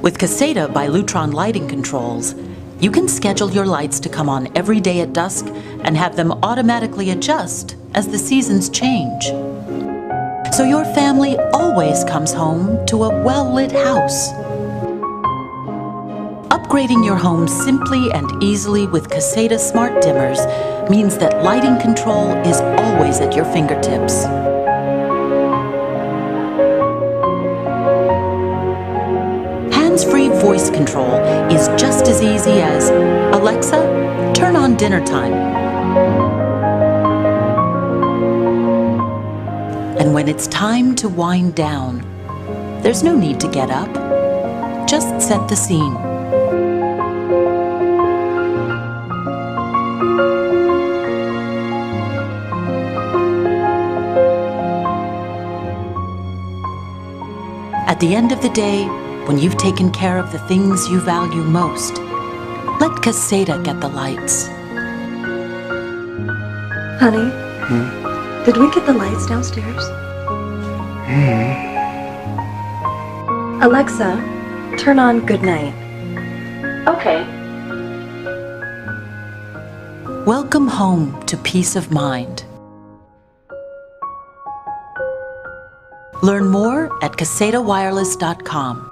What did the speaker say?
With Caseta by Lutron lighting controls, you can schedule your lights to come on every day at dusk and have them automatically adjust as the seasons change. So your family always comes home to a well-lit house. Upgrading your home simply and easily with Caseta smart dimmers means that lighting control is always at your fingertips. Hands-free voice control is just as easy as, "Alexa, turn on dinner time." And when it's time to wind down, there's no need to get up. Just set the scene. At the end of the day, when you've taken care of the things you value most, let Caseta get the lights. Honey, did we get the lights downstairs? Alexa, turn on good night. Okay. Welcome home to peace of mind. Learn more at casetawireless.com.